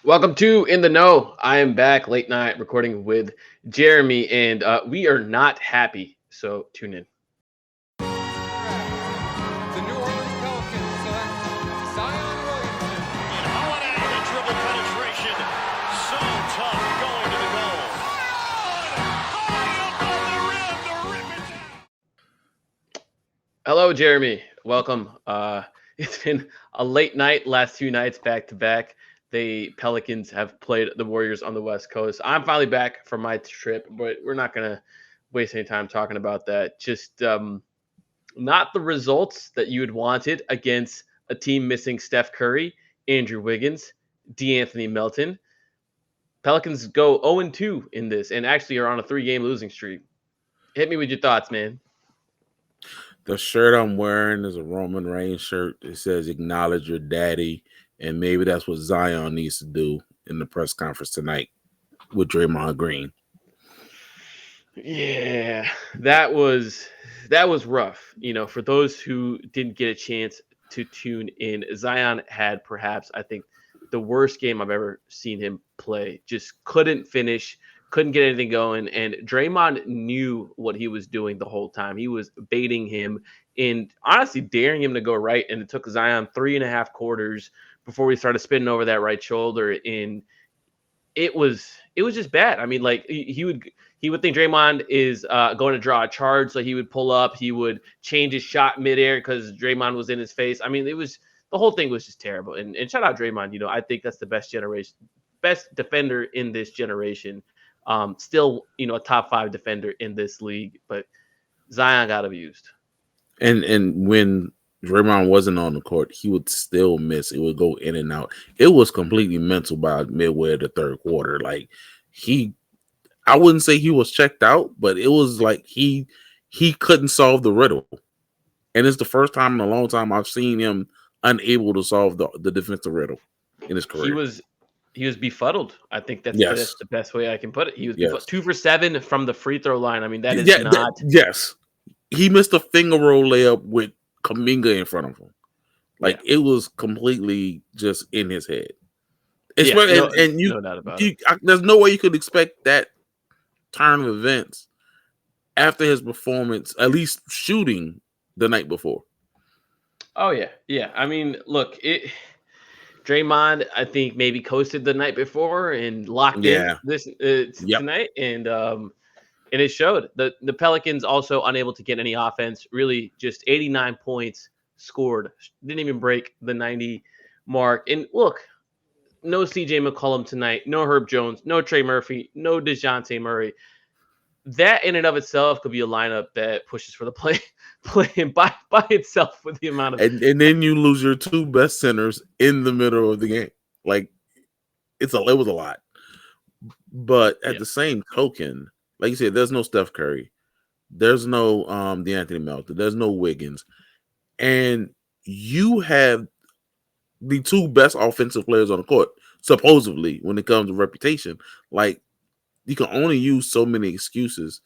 Welcome to In the Know. I am back late night recording with Jeremy, and we are not happy. So tune in. The New Orleans Pelicans select Zion Williamson. And Holiday, the dribble penetration, so tough going to the goal. High above the rim to rip it down. Hello, Jeremy. Welcome. It's been a late night, last two nights back to back. The Pelicans have played the Warriors on the West Coast. I'm finally back from my trip, but we're not going to waste any time talking about that. Just not the results that you had wanted against a team missing Steph Curry, Andrew Wiggins, DeAnthony Melton. Pelicans go 0-2 in this and actually are on a 3-game losing streak. Hit me with your thoughts, man. The shirt I'm wearing is a Roman Reigns shirt. It says "Acknowledge your daddy," and maybe that's what Zion needs to do in the press conference tonight with Draymond Green. Yeah, that was rough. For those who didn't get a chance to tune in, Zion had perhaps, I think, the worst game I've ever seen him play. Just couldn't finish, couldn't get anything going, and Draymond knew what he was doing the whole time. He was baiting him and honestly daring him to go right, and it took Zion 3.5 quarters before we started spinning over that right shoulder, and it was just bad. I mean, like he would think Draymond is going to draw a charge, so he would pull up, he would change his shot midair because Draymond was in his face. I mean, the whole thing was just terrible. And shout out Draymond. I think that's the best defender in this generation. Still, a top 5 defender in this league, but Zion got abused. And when Draymond wasn't on the court, he would still miss. It would go in and out. It was completely mental by midway of the third quarter. Like I wouldn't say he was checked out, but it was like he couldn't solve the riddle. And it's the first time in a long time I've seen him unable to solve the defensive riddle in his career. He was befuddled. I think that's the best way I can put it. He was 2 for 7 from the free throw line. I mean, that is not. Yes. He missed a finger roll layup with Kuminga in front of him. It was completely just in his head. No doubt about it. There's no way you could expect that turn of events after his performance, at least shooting the night before. Oh yeah. I mean, look, Draymond, I think maybe coasted the night before and locked in this tonight, and it showed. The Pelicans also unable to get any offense. Really, just 89 points scored. Didn't even break the 90 mark. And look, no CJ McCollum tonight. No Herb Jones. No Trey Murphy. No DeJounte Murray. That in and of itself could be a lineup that pushes for the play by itself with the amount of and then you lose your 2 best centers in the middle of the game. It was a lot. But at the same token, like you said, there's no Steph Curry, there's no DeAnthony Melton, there's no Wiggins, and you have the 2 best offensive players on the court, supposedly, when it comes to reputation. You can only use so many excuses,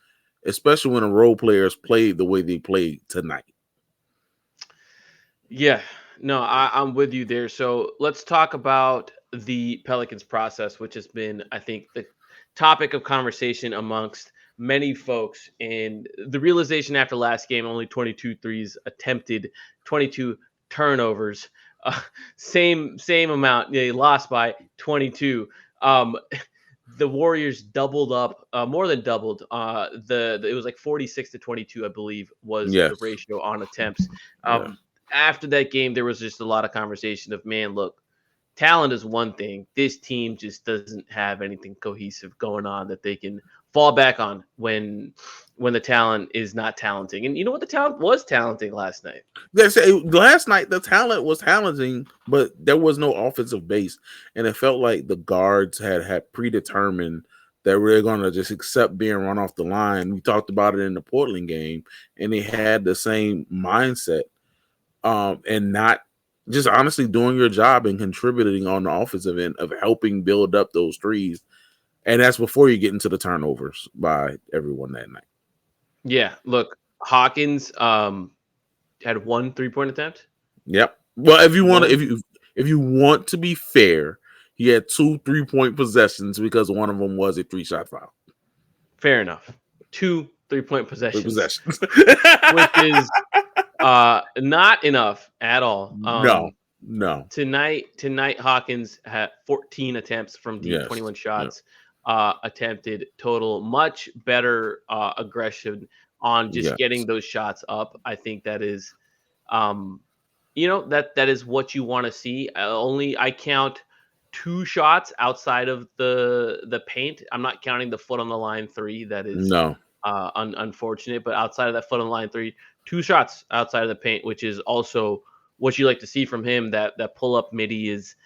especially when the role players play the way they played tonight. Yeah, no, I'm with you there. So let's talk about the Pelicans process, which has been, I think, the topic of conversation amongst many folks. And the realization after last game, only 22 threes attempted, 22 turnovers, same amount. They lost by 22. The Warriors doubled up, more than doubled. It was like 46-22, I believe, was the ratio on attempts. After that game, there was just a lot of conversation of, man, look, talent is one thing. This team just doesn't have anything cohesive going on that they can fall back on when the talent is not talenting. And you know what? The talent was talenting last night. Last night, the talent was talenting, but there was no offensive base. And it felt like the guards had predetermined that we're going to just accept being run off the line. We talked about it in the Portland game, and they had the same mindset and not just honestly doing your job and contributing on the offensive end of helping build up those threes. And that's before you get into the turnovers by everyone that night. Yeah, look, Hawkins had 1 3-point attempt. Yep. Well, if you want to be fair, He had 2 3-point possessions because one of them was a 3-shot foul. Fair enough. 2 3-point 3 possessions, possessions. which is not enough at all. No. Tonight Hawkins had 14 attempts from deep, Yes. 21 Yep. shots attempted total. Much better aggression on just Yes. getting those shots up. I think that is, that is what you want to see. I count 2 shots outside of the paint. I'm not counting the foot on the line 3. That is No. unfortunate, but outside of that foot on the line 3, 2 shots outside of the paint, which is also what you like to see from him. That pull up midi is.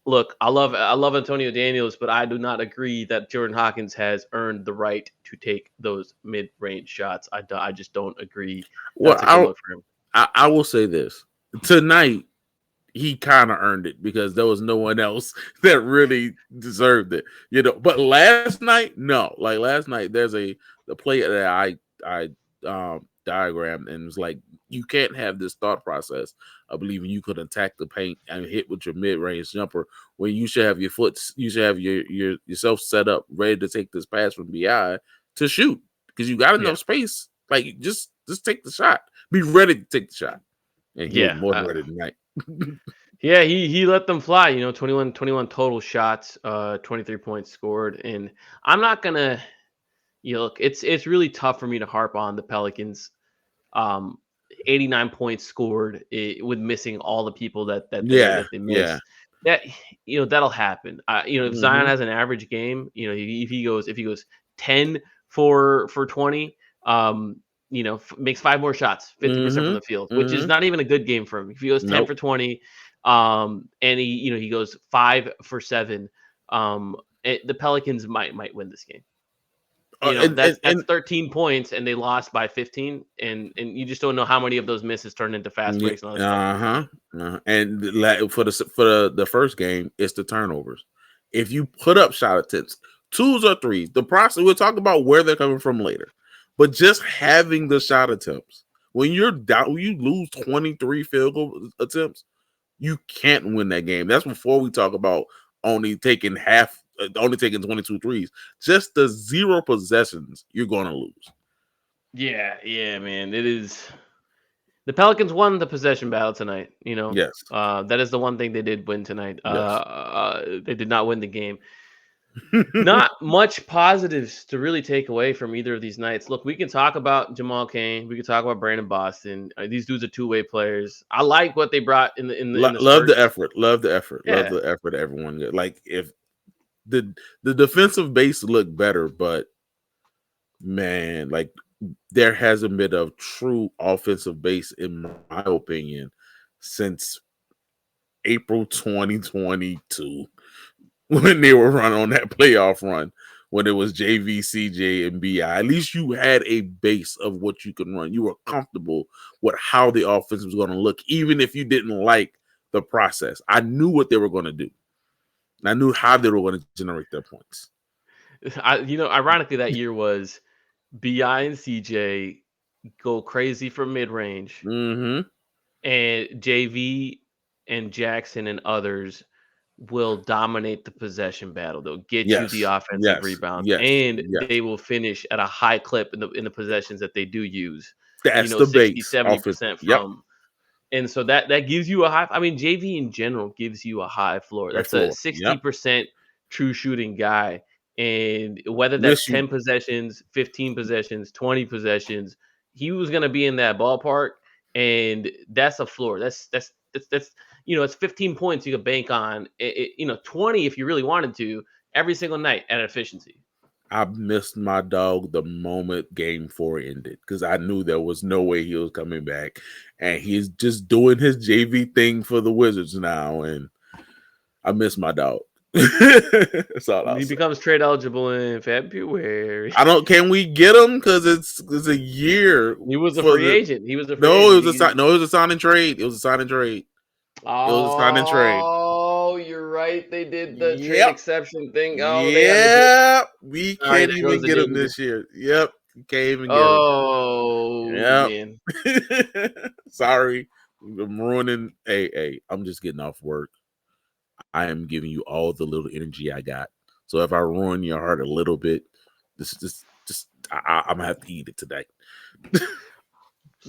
Look, I love Antonio Daniels, but I do not agree that Jordan Hawkins has earned the right to take those mid-range shots. I just don't agree. That's a good look for him. I will say this. Tonight, he kind of earned it because there was no one else that really deserved it. But last night, no. Like last night, there's the play that I diagrammed, and it was like, you can't have this thought process of believing you could attack the paint and hit with your mid-range jumper when you should have yourself set up ready to take this pass from BI to shoot because you got enough space. Like just take the shot. Be ready to take the shot. And he was more than ready tonight. Yeah, he let them fly. 21 total shots, 23 points scored, and I'm not gonna. Look, it's really tough for me to harp on the Pelicans. 89 points scored with missing all the people that they missed. That that'll happen. If Zion has an average game, if he goes 10 for 20, makes 5 more shots, 50% from the field, which is not even a good game for him. If he goes 10 for 20, and he goes 5 for 7, the Pelicans might win this game. That's 13 points, and they lost by 15, and you just don't know how many of those misses turn into fast breaks. And And for the first game, it's the turnovers. If you put up shot attempts, 2s or 3s, the process, we'll talk about where they're coming from later. But just having the shot attempts, when you're down, when you lose 23 field goal attempts, you can't win that game. That's before we talk about only taking 22 threes. Just the 0 possessions, you're going to lose. Yeah, man. It is. The Pelicans won the possession battle tonight. Yes. That is the one thing they did win tonight. Yes. They did not win the game. Not much positives to really take away from either of these nights. Look, we can talk about Jamal Cain. We can talk about Brandon Boston. These dudes are two-way players. I like what they brought in the love the effort. Love the effort. Yeah. Love the effort. Everyone like if the defensive base looked better, but man, like there hasn't been a true offensive base, in my opinion, since April 2022. When they were running on that playoff run, when it was JV, CJ, and BI, at least you had a base of what you can run. You were comfortable with how the offense was going to look, even if you didn't like the process. I knew what they were going to do. I knew how they were going to generate their points. Ironically, that year was BI and CJ go crazy for mid-range, and JV and Jackson and others will dominate the possession battle. They'll get you the offensive rebound, and they will finish at a high clip in the possessions that they do use. That's the 60-70% from. And so that gives you a high. I mean, JV in general gives you a high floor. That's a 60% true shooting guy. And whether that's 10 possessions, 15 possessions, 20 possessions, he was going to be in that ballpark. And that's a floor. That's it's 15 points you could bank on. 20 if you really wanted to every single night at efficiency. I missed my dog the moment game 4 ended because I knew there was no way he was coming back, and he's just doing his JV thing for the Wizards now, and I miss my dog. That's all he becomes trade eligible in February. Can we get him because it's a year? He was a free agent. He was a free agent. It was a sign and trade. It was a sign and trade. Oh, you're right. They did the trade exception thing. Oh, yeah. We can't even get him this year. Yep. We can't even get him. Oh, man. Sorry. I'm ruining. Hey, I'm just getting off work. I am giving you all the little energy I got. So if I ruin your heart a little bit, I'm gonna have to eat it today.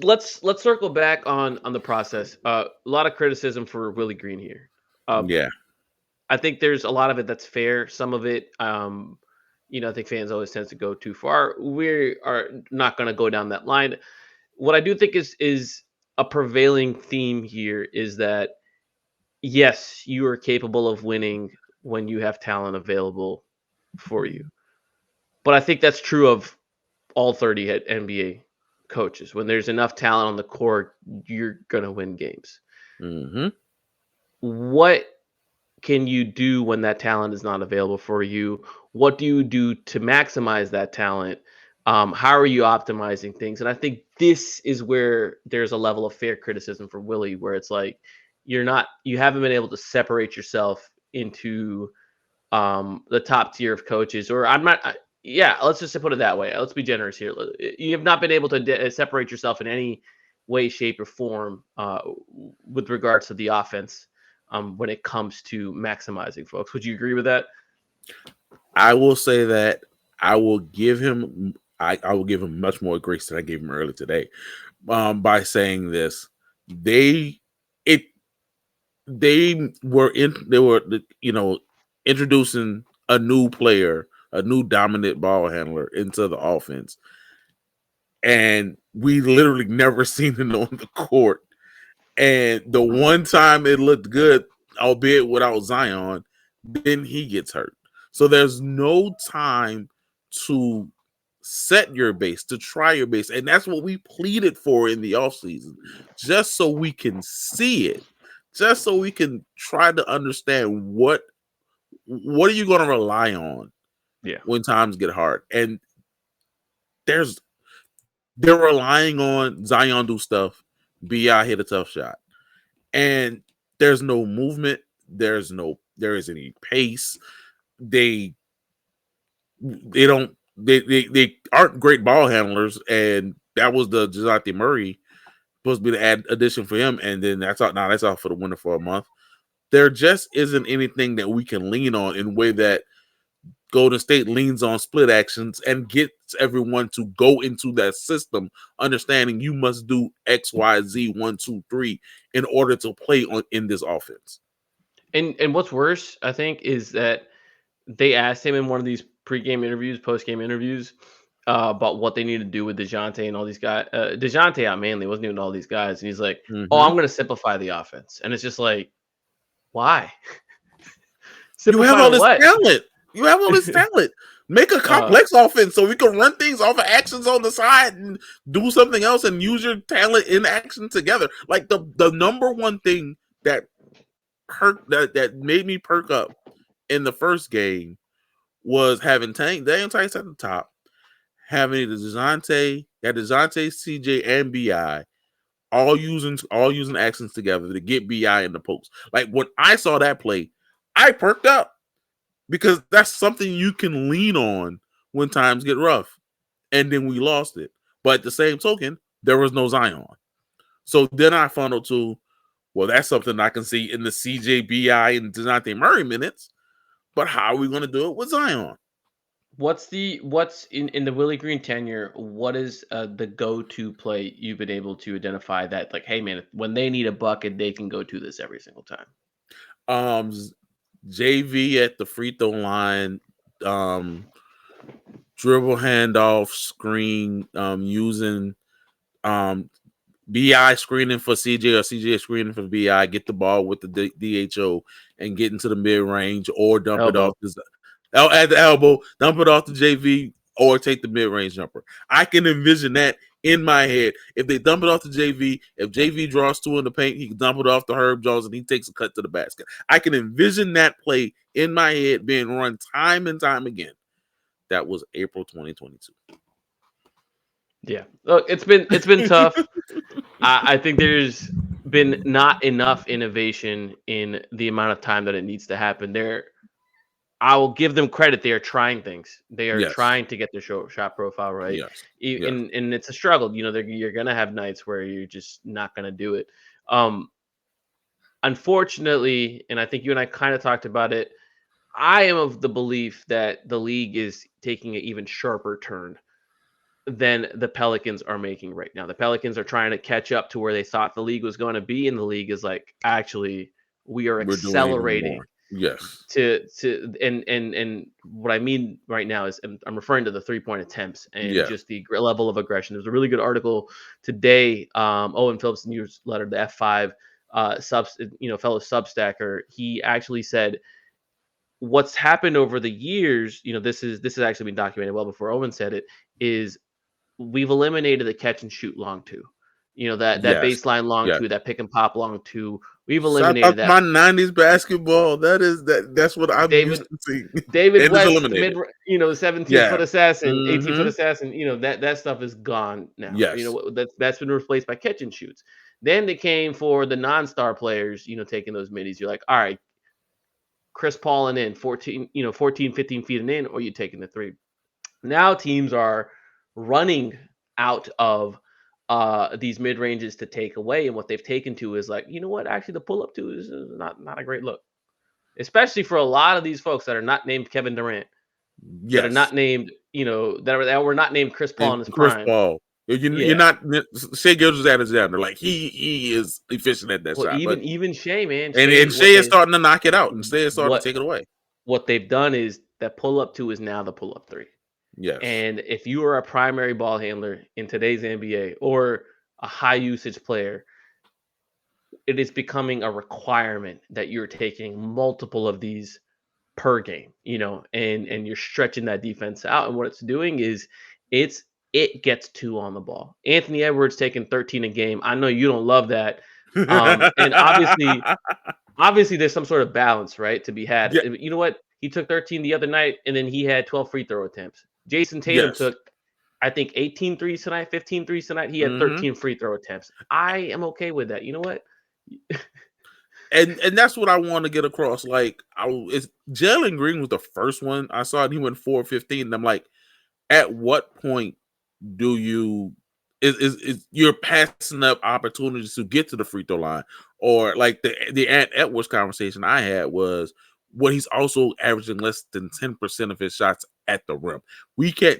Let's circle back on the process. A lot of criticism for Willie Green here. Yeah. I think there's a lot of it that's fair. Some of it, I think fans always tends to go too far. We are not going to go down that line. What I do think is a prevailing theme here is that yes, you are capable of winning when you have talent available for you. But I think that's true of all 30 NBA coaches. When there's enough talent on the court, you're going to win games. Mm-hmm. What can you do when that talent is not available for you? What do you do to maximize that talent? How are you optimizing things? And I think this is where there's a level of fair criticism for Willie, where it's like you haven't been able to separate yourself into the top tier of coaches, or let's just put it that way. Let's be generous here. You have not been able to separate yourself in any way, shape, or form with regards to the offense when it comes to maximizing folks. Would you agree with that? I will say that I will give him much more grace than I gave him earlier today by saying this. They were introducing a new player, a new dominant ball handler into the offense, and we literally never seen it on the court. And the one time it looked good, albeit without Zion, then he gets hurt. So there's no time to set your base, to try your base. And that's what we pleaded for in the offseason, just so we can see it, just so we can try to understand what are you going to rely on when times get hard. And they're relying on Zion do stuff, B.I. hit a tough shot. And there's no movement. There isn't any pace. They aren't great ball handlers, and that was the DeJounte Murray supposed to be the addition for him, and then that's out for the winter for a month. There just isn't anything that we can lean on in a way that Golden State leans on split actions and gets everyone to go into that system, understanding you must do X, Y, Z, 1, 2, 3 in order to play in this offense. And what's worse, I think, is that they asked him in one of these pre-game interviews, post-game interviews, about what they need to do with DeJounte and all these guys. DeJounte out mainly wasn't even all these guys, and he's like, "Oh, I'm going to simplify the offense," and it's just like, why? You have all this talent. You have all this talent. Make a complex offense so we can run things off of actions on the side and do something else and use your talent in action together. Like the number one thing that made me perk up in the first game was having Daniel Tice at the top, having DeJounte, CJ, and BI all using actions together to get BI in the post. Like when I saw that play, I perked up because that's something you can lean on when times get rough. And then we lost it. But at the same token, there was no Zion. So then I funneled to, well, that's something I can see in the CJ, BI, and DeJounte Murray minutes. But how are we going to do it with Zion? What's in the Willie Green tenure? What is the go-to play you've been able to identify that, like, hey man, when they need a bucket, they can go to this every single time? JV at the free throw line, dribble handoff screen, using BI screening for CJ or CJ screening for BI, get the ball with the DHO and get into the mid range or dump it off at the elbow, dump it off the JV or take the mid range jumper. I can envision that in my head. If they dump it off to JV, if JV draws two in the paint, he can dump it off to Herb Jones and he takes a cut to the basket. I can envision that play in my head being run time and time again. That was April 2022. Yeah, look, it's been tough. I think there's been not enough innovation in the amount of time that it needs to happen. I will give them credit. They are trying things. They are trying to get their shot profile right. Yes. And it's a struggle. You're going to have nights where you're just not going to do it. unfortunately, and I think you and I kind of talked about it, I am of the belief that the league is taking an even sharper turn than the Pelicans are making right now. The Pelicans are trying to catch up to where they thought the league was going to be, and the league is like, actually, we are We're doing even accelerating more. Yes. to and what I mean right now is I'm referring to the 3-point attempts and Yeah. just the level of aggression. There's a really good article today, Owen Phillips newsletter, the F5 fellow Substacker. He actually said what's happened over the years, this has actually been documented well before Owen said it, is we've eliminated the catch and shoot long two. That Yes. baseline long Yes. two, that pick and pop long two. We've Shout eliminated out that. my 90s basketball. That's what I'm David used to seeing. David And it's West, the eliminated. 17-foot assassin, 18-foot Mhm. assassin, that stuff is gone now. Yes. That's been replaced by catch and shoots. Then they came for the non-star players, taking those middies. You're like, all right, Chris Paul and in 14, 15 feet and in, or you taking the three. Now teams are running out of these mid ranges to take away, and what they've taken to is like, you know what? Actually, the pull up two is not a great look, especially for a lot of these folks that are not named Kevin Durant, that are Yes. not named, that were not named Chris Paul in And his Chris prime. Paul. You're Yeah. not Shea Gilgeous-Alexander. Like he is efficient at that Well, shot. But even Shea, man, and Shea is starting to knock it out, and Shea is starting to take it away. what they've done is that pull up two is now the pull up three. Yes. And if you are a primary ball handler in today's NBA or a high usage player, it is becoming a requirement that you're taking multiple of these per game, and you're stretching that defense out. And what it's doing is it gets two on the ball. Anthony Edwards taking 13 a game. I know you don't love that. And obviously there's some sort of balance, right, to be had. Yeah. You know what? He took 13 the other night, and then he had 12 free throw attempts. Jason Tatum Yes. took, I think, 18 threes tonight, 15 threes tonight. He had Mhm. 13 free throw attempts. I am okay with that. You know what? And that's what I want to get across. Like, Jalen Green was the first one I saw, and he went 4-15. And I'm like, at what point do you is you're passing up opportunities to get to the free throw line? Or like the Ant Edwards conversation I had was he's also averaging less than 10% of his shots at the rim. We can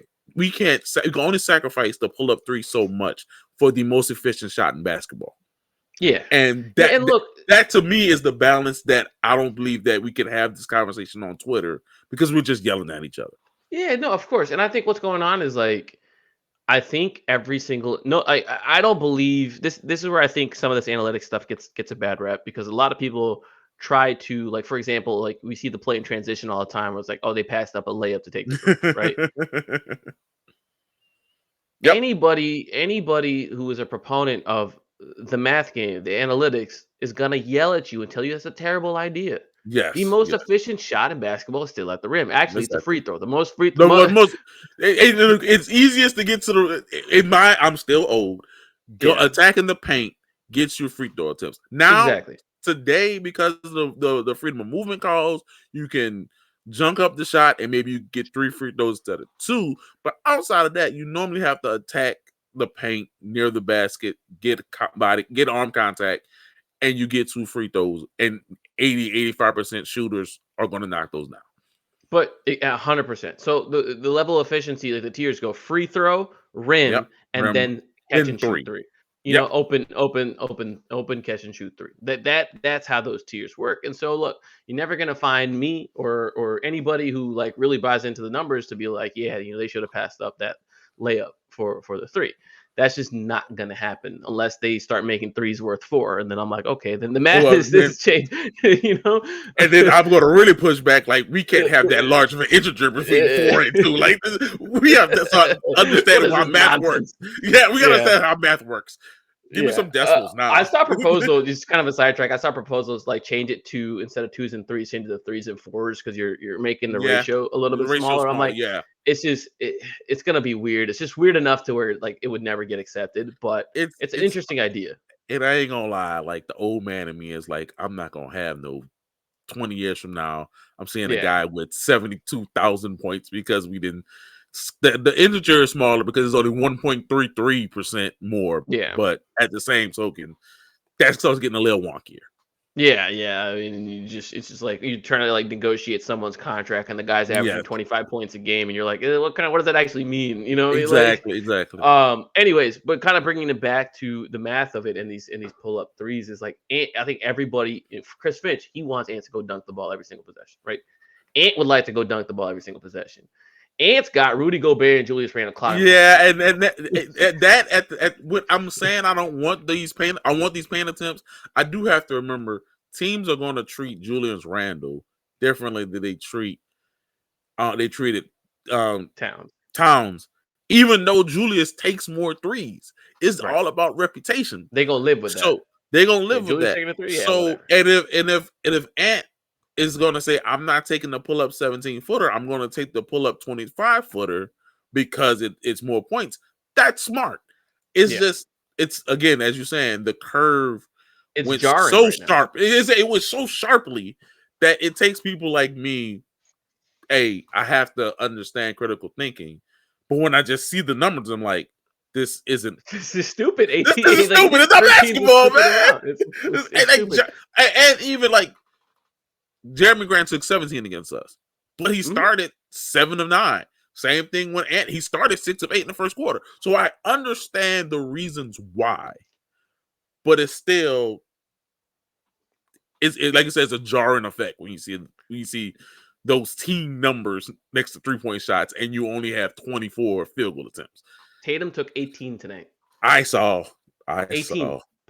only sacrifice the pull up three so much for the most efficient shot in basketball. Yeah. And that to me is the balance that I don't believe that we can have this conversation on Twitter because we're just yelling at each other. Yeah, no, of course. And I think what's going on is like, I think I don't believe this. This is where I think some of this analytics stuff gets a bad rep, because a lot of people try to, like, for example, like we see the play in transition all the time where it's like, oh, they passed up a layup to take the three, right? Yep. Anybody who is a proponent of the math game, the analytics, is gonna yell at you and tell you that's a terrible idea. Yes. The most efficient shot in basketball is still at the rim. Actually, it's a free throw. The most free it's easiest to get to the I'm still old. Attacking the paint gets you free throw attempts. Now exactly. Today, because of the freedom of movement calls, you can junk up the shot and maybe you get 3 free throws instead of 2. But outside of that, you normally have to attack the paint near the basket, get arm contact, and you get 2 free throws. And 85% shooters are going to knock those down. But 100%. So the level of efficiency, like the tiers go free throw, rim, and then catch and shoot 3. Open, catch and shoot 3. That's how those tiers work. And so look, you're never gonna find me or anybody who like really buys into the numbers to be like, yeah, they should have passed up that layup for the 3. That's just not gonna happen unless they start making 3s worth 4. And then I'm like, okay, then the math is changed, And then I'm gonna really push back, like, we can't have that large of an integer between 4 and 2. Like, we have to start understanding how math works. Yeah, we gotta understand how math works. Give me some decimals now. I saw proposals, just kind of a sidetrack. I saw proposals like change it to, instead of 2s and 3s, change it to 3s and 4s, because you're making the ratio a little bit smaller. I'm like, it's just it's gonna be weird. It's just weird enough to where like it would never get accepted, but it's an interesting idea. And I ain't gonna lie, like the old man in me is like, I'm not gonna have no 20 years from now I'm seeing a guy with 72,000 points because we didn't. The integer is smaller because it's only 1.33% more. Yeah. But at the same token, that starts getting a little wonkier. Yeah. I mean, it's just like you're trying to like negotiate someone's contract, and the guy's averaging Yes, 25 points a game, and you're like, what does that actually mean? Like, exactly. anyways, but kind of bringing it back to the math of it and these pull up threes is like, I think everybody, Chris Finch, he wants Ant to go dunk the ball every single possession, right? Ant would like to go dunk the ball every single possession. Ant's got Rudy Gobert and Julius Randle clogging. Yeah, and at what I'm saying, I don't want these paint. I want these paint attempts. I do have to remember teams are going to treat Julius Randle differently than they treated Towns. Even though Julius takes more threes, it's all about reputation. They're gonna live with that. So they're gonna live with Julius that. taking a three, So if Ant is gonna say, I'm not taking the pull up 17-footer, I'm gonna take the pull up 25-footer because it's more points. That's smart. It's just it's again, as you're saying, the curve went jarring so right sharp. It was so sharply that it takes people like me. Hey, I have to understand critical thinking. But when I just see the numbers, I'm like, this is stupid. This is stupid. It's not basketball, man. It's stupid. And even like Jeremy Grant took 17 against us, but he started 7 of 9. Same thing when he started 6 of 8 in the first quarter. So I understand the reasons why, but it's still it's like I said, it's a jarring effect when you see those team numbers next to 3-point shots and you only have 24 field goal attempts. Tatum took 18 tonight. I saw. But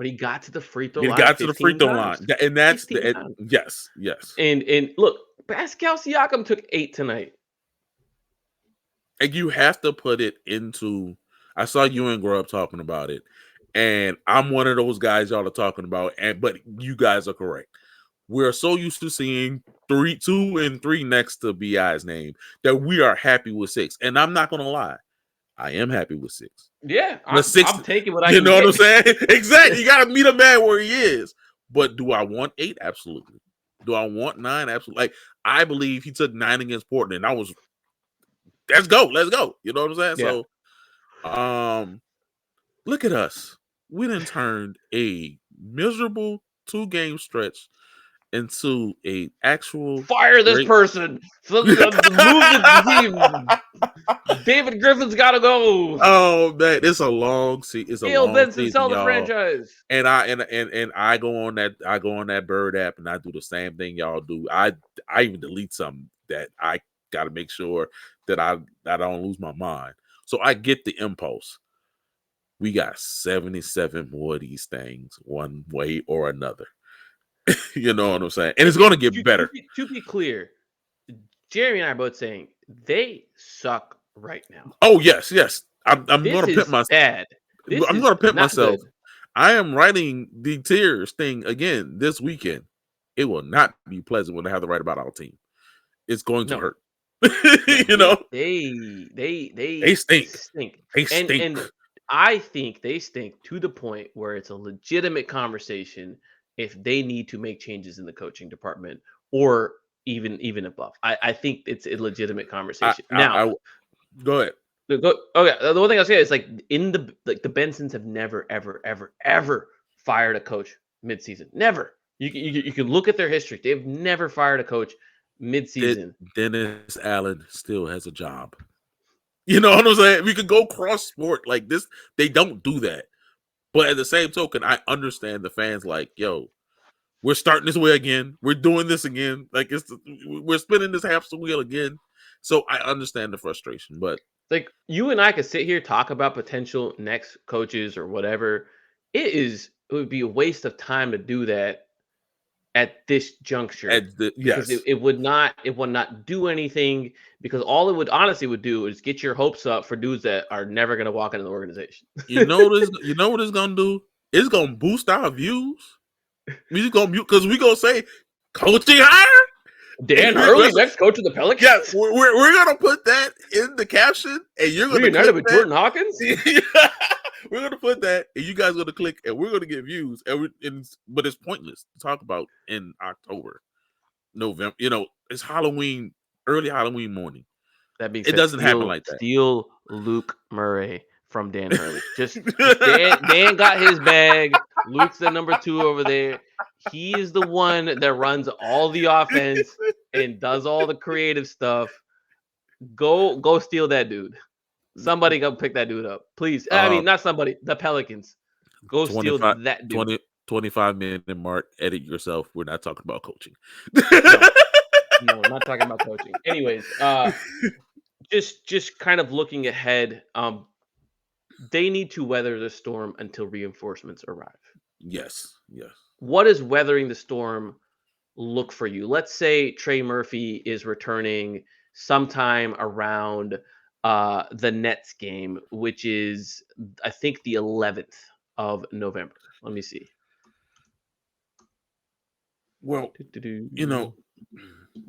he got to the free throw line. He got to the free throw line. And that's yes. And look, Pascal Siakam took 8 tonight. And you have to put it into. I saw you and Grub talking about it, and I'm one of those guys y'all are talking about. But you guys are correct. We're so used to seeing 2 and 3 next to BI's name that we are happy with 6. And I'm not gonna lie, I am happy with 6. Yeah, I'm taking what I can. You know what I'm saying? Exactly. You got to meet a man where he is. But do I want 8? Absolutely. Do I want 9? Absolutely. Like I believe he took 9 against Portland. Let's go. You know what I'm saying? Yeah. So, look at us. We done turned a miserable 2-game stretch into a actual fire this person. Move the team. David Griffin's got to go. Oh man, it's a long season. It's a long Benson, season, sell the y'all. franchise. And I go on that Bird app and I do the same thing y'all do. I even delete something that I got to make sure that I don't lose my mind. So I get the impulse. We got 77 more of these things, one way or another. You know what I'm saying? And it's going to get better. To be clear, Jeremy and I are both saying they suck right now. Oh, yes. I'm going to pimp myself. I'm going to pimp myself. Good. I am writing the tiers thing again this weekend. It will not be pleasant when I have to write about our team. It's going to hurt. You know? They stink. They stink. And I think they stink to the point where it's a legitimate conversation if they need to make changes in the coaching department or even above. I think it's a legitimate conversation. Go ahead. Okay. The one thing I'll say is like the Bensons have never, ever fired a coach midseason. Never. You can look at their history. They've never fired a coach midseason. Dennis Allen still has a job. You know what I'm saying? We could go cross sport like this. They don't do that. But at the same token, I understand the fans like, yo, we're starting this way again. We're doing this again. Like we're spinning this hamster wheel again. So I understand the frustration. But like you and I could sit here talk about potential next coaches or whatever. It would be a waste of time to do that at this juncture. Yes, it would not do anything because all it would honestly do is get your hopes up for dudes that are never going to walk into the organization. You know what it's going to do? It's going to boost our views. We just going to because we going to say coaching hire Dan Hurley, next coach of the Pelicans. Yeah, we're going to put that in the caption, and you're going to reunited with Jordan Hawkins. We're going to put that, and you guys are going to click, and we're going to get views. But it's pointless to talk about in October, November. You know, it's Halloween, early Halloween morning. That means it doesn't happen like that. Steal Luke Murray from Dan Hurley. Dan got his bag. Luke's the number 2 over there. He is the one that runs all the offense and does all the creative stuff. Go steal that dude. Somebody go pick that dude up, please. I mean, not somebody. The Pelicans. Go steal 25, that dude. 25-minute mark. Edit yourself. We're not talking about coaching. No, I'm not talking about coaching. Anyways, just kind of looking ahead. They need to weather the storm until reinforcements arrive. Yes. What does weathering the storm look for you? Let's say Trey Murphy is returning sometime around the Nets game, which is, I think, the 11th of November. Let me see. Well,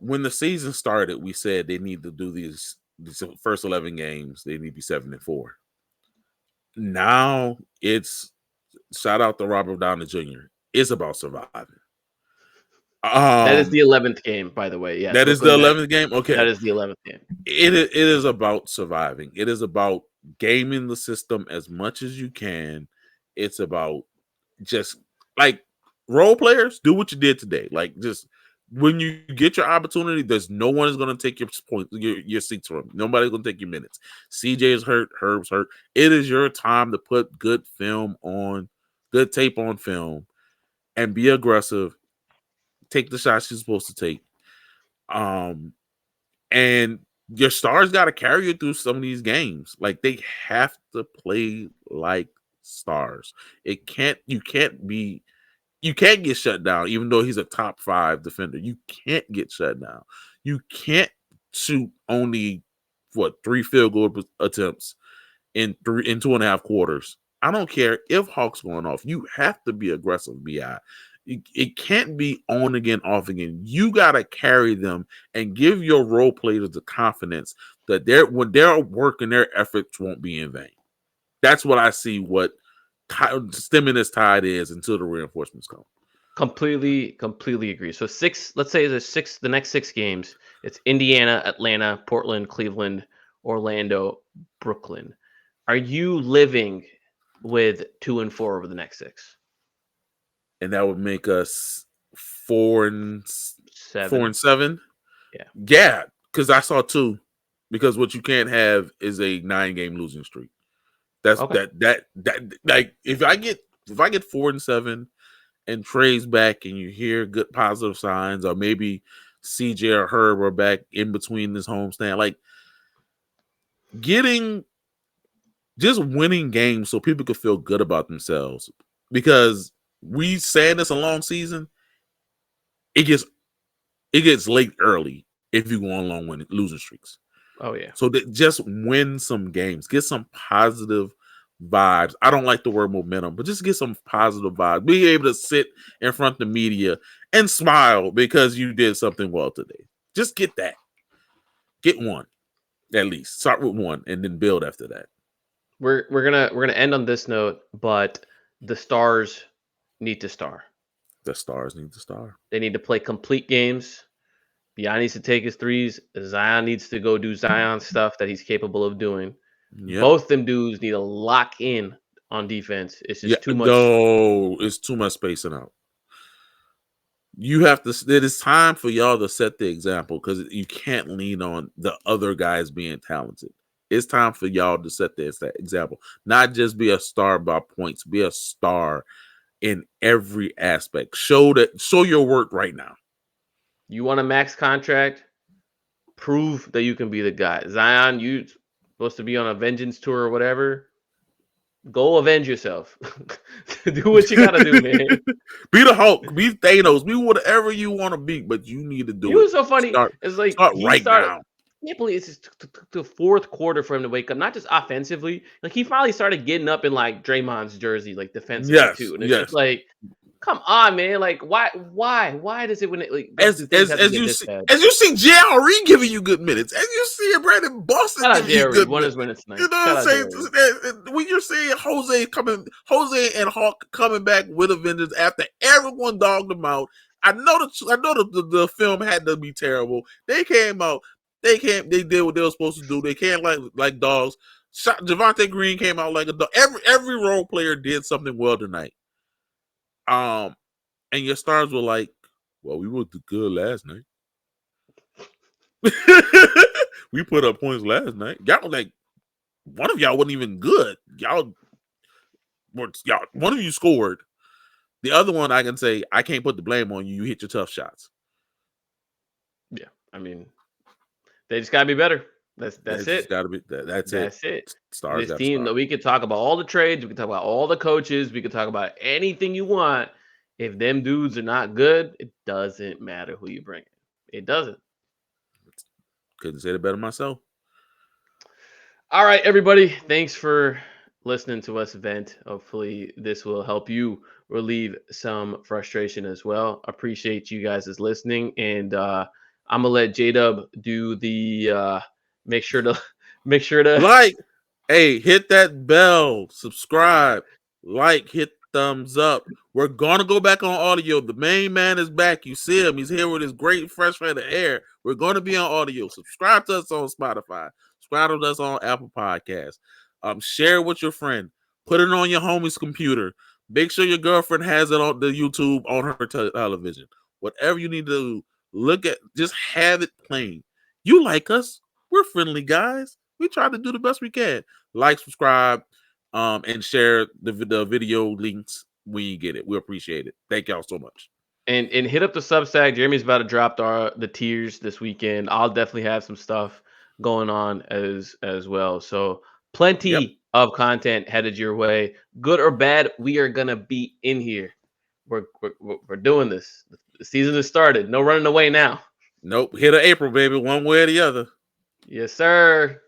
when the season started, we said they need to do these first 11 games. They need to be 7-4. Now it's shout out to Robert Downey Jr. It's about surviving. That is the 11th game, by the way. Yeah, that is the 11th game. Okay, that is the 11th game. It is about surviving. It is about gaming the system as much as you can. It's about just like role players, do what you did today. Like just when you get your opportunity, there's no one is going to take your points, your seats from you. Nobody's going to take your minutes. CJ is hurt. Herb's hurt. It is your time to put good tape on film, and be aggressive. Take the shots you're supposed to take. And your stars got to carry you through some of these games. Like they have to play like stars. You can't get shut down, even though he's a top 5 defender. You can't get shut down. You can't shoot only 3 field goal attempts in 2.5 quarters. I don't care if Hawk's going off. You have to be aggressive, BI. It can't be on again, off again. You got to carry them and give your role players the confidence that when they're working, their efforts won't be in vain. That's what I see. What stemming this tide is until the reinforcements come. Completely agree. So let's say the next 6 games. It's Indiana, Atlanta, Portland, Cleveland, Orlando, Brooklyn. Are you living with 2 and 4 over the next 6? And that would make us 4 and 7. Yeah, because I saw 2. Because what you can't have is a 9-game losing streak. That's okay. that like if I get 4 and 7 and Trey's back and you hear good positive signs, or maybe CJ or Herb are back in between this homestand, like just winning games so people could feel good about themselves. Because we saying this a long season, it gets late early if you go on long losing streaks. Oh yeah. So just win some games, get some positive vibes. I don't like the word momentum, but just get some positive vibes. Be able to sit in front of the media and smile because you did something well today. Just get that. Get one, at least. Start with one and then build after that. We're gonna end on this note, but the stars need to star. The stars need to star. They need to play complete games. Beyond needs to take his threes. Zion needs to go do Zion stuff that he's capable of doing. Yep. Both them dudes need to lock in on defense. It's just too much. No, it's too much spacing out. You have to. It is time for y'all to set the example because you can't lean on the other guys being talented. It's time for y'all to set that example. Not just be a star by points. Be a star in every aspect. Show your work right now. You want a max contract? Prove that you can be the guy. Zion, you supposed to be on a vengeance tour or whatever. Go avenge yourself. Do what you gotta do, man. Be the Hulk. Be Thanos. Be whatever you want to be, but you need to do it. It was so funny. It's like start right now. I can't believe it's the 4th quarter for him to wake up, not just offensively. Like he finally started getting up in like Draymond's jersey, like defensively too. And it's just like, come on, man! Like, why does it when it like as you see Jerry giving you good minutes, as you see Brandon Boston giving you good minutes. Tonight. You know what I'm saying? When you're seeing Jose and Hawk coming back with a vengeance after everyone dogged them out. I know the film had to be terrible. They came out. They did what they were supposed to do. They can't like dogs. Javonte Green came out like a dog. Every role player did something well tonight. and your stars were like, well, we were good last night. We put up points last night. Y'all like one of y'all wasn't even good. Y'all one of you scored. The other one I can say I can't put the blame on you. You hit your tough shots. Yeah, I mean, they just gotta be better. That's it. Gotta be that's it. Stars. This team, we could talk about all the trades, we can talk about all the coaches, we can talk about anything you want. If them dudes are not good, it doesn't matter who you bring in. It doesn't. Couldn't say it better myself. All right, everybody. Thanks for listening to us vent. Hopefully, this will help you relieve some frustration as well. Appreciate you guys as listening, and I'm gonna let J-Dub do the make sure to like, hey, hit that bell, subscribe, like, hit thumbs up. We're gonna go back on audio. The main man is back. You see him. He's here with his great fresh breath of air. We're gonna be on audio. Subscribe to us on Spotify. Subscribe to us on Apple Podcasts. Share it with your friend. Put it on your homie's computer. Make sure your girlfriend has it on the YouTube on her television. Whatever you need to look at, just have it playing. You like us. We're friendly guys. We try to do the best we can. Like, subscribe, and share the video links when you get it. We appreciate it. Thank y'all so much. And hit up the Substack. Jeremy's about to drop the tiers this weekend. I'll definitely have some stuff going on as well. So plenty of content headed your way. Good or bad, we are gonna be in here. We're doing this. The season has started. No running away now. Nope. Hit of April, baby. One way or the other. Yes, sir.